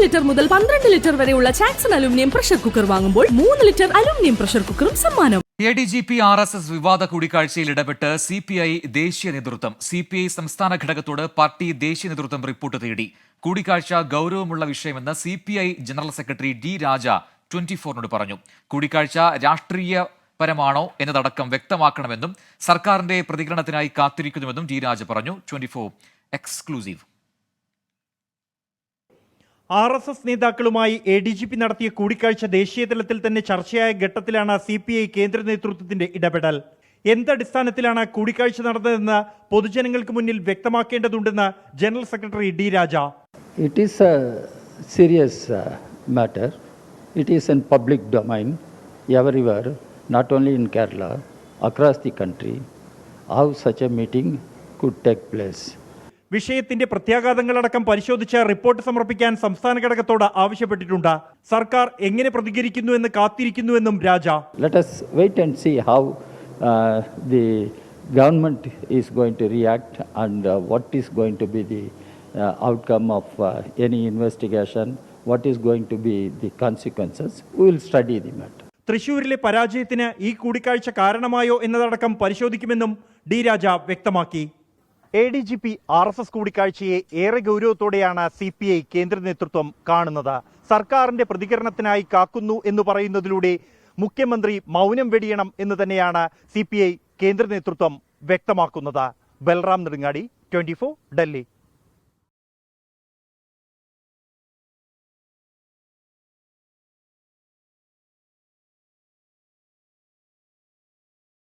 Litre മുതൽ 12 litre വരെയുള്ള ചാക്സൺ aluminium pressure cooker വാങ്ങുമ്പോൾ 3 ലിറ്റർ അലുമിനിയം പ്രഷർ കുക്കറും സമ്മാനം. ADGP RSS വിവാദ കൂടിക്കാഴ്ചയിൽ ഇടപെട്ട് CPI ദേശീയ നേതൃത്വം. CPI സംസ്ഥാന ഘടകത്തോട് പാർട്ടി ദേശീയ നേതൃത്വം റിപ്പോർട്ട് തേടി. കൂടിക്കാഴ്ച ഗൗരവമുള്ള വിഷയമെന്ന് CPI ജനറൽ സെക്രട്ടറി D രാജ 24-നോട് പറഞ്ഞു. കൂടിക്കാഴ്ച രാഷ്ട്രീയപരമാണോ എന്നതടക്കം വ്യക്തമാക്കണമെന്നും സർക്കാരിന്റെ പ്രതികരണത്തിനായി കാത്തിരിക്കുന്നുവെന്നും D രാജ പറഞ്ഞു. 24 എക്സ്ക്ലൂസീവ്. RSS നേതാക്കളുമായി ADGP നടത്തിയ കൂടിക്കാഴ്ച ദേശീയ തലത്തിൽ തന്നെ ചർച്ചയായ ഘട്ടത്തിലാണ് CPI കേന്ദ്ര നേതൃത്വത്തിന്റെ ഇടപെടൽ. എന്തടിസ്ഥാനത്തിലാണ് കൂടിക്കാഴ്ച നടന്നതെന്ന് പൊതുജനങ്ങൾക്ക് മുന്നിൽ വ്യക്തമാക്കേണ്ടതുണ്ടെന്ന് general secretary D Raja. It is a serious matter. It is in public domain everywhere, not only in Kerala, across the country, how such a meeting could take place. വിഷയത്തിന്റെ പ്രത്യാഘാതങ്ങളടക്കം പരിശോധിച്ച് റിപ്പോർട്ട് സമർപ്പിക്കാൻ സംസ്ഥാന ഘടകത്തോട് ആവശ്യപ്പെട്ടിട്ടുണ്ട്. സർക്കാർ എങ്ങനെ പ്രതികരിക്കുന്നുവെന്ന് കാത്തിരിക്കുന്നുവെന്നും രാജ. Let us wait and see how the government is going to react and what is going to be the outcome of any investigation, what is going to be the consequences. We will study the matter. തൃശൂരിലെ പരാജയത്തിന് ഈ കൂടിക്കാഴ്ച കാരണമായോ എന്നതടക്കം പരിശോധിക്കുമെന്നും D രാജ വ്യക്തമാക്കി. ADGP RSS കൂടിക്കാഴ്ചയെ ഏറെ ഗൗരവത്തോടെയാണ് CPI കേന്ദ്ര നേതൃത്വം കാണുന്നത്. സർക്കാരിന്റെ പ്രതികരണത്തിനായി കാക്കുന്നു എന്ന് പറയുന്നതിലൂടെ മുഖ്യമന്ത്രി മൗനം വെടിയണം എന്ന് തന്നെയാണ് CPI കേന്ദ്ര നേതൃത്വം വ്യക്തമാക്കുന്നത്. ബൽറാം നെടുങ്ങാടി, 24 ഡൽഹി.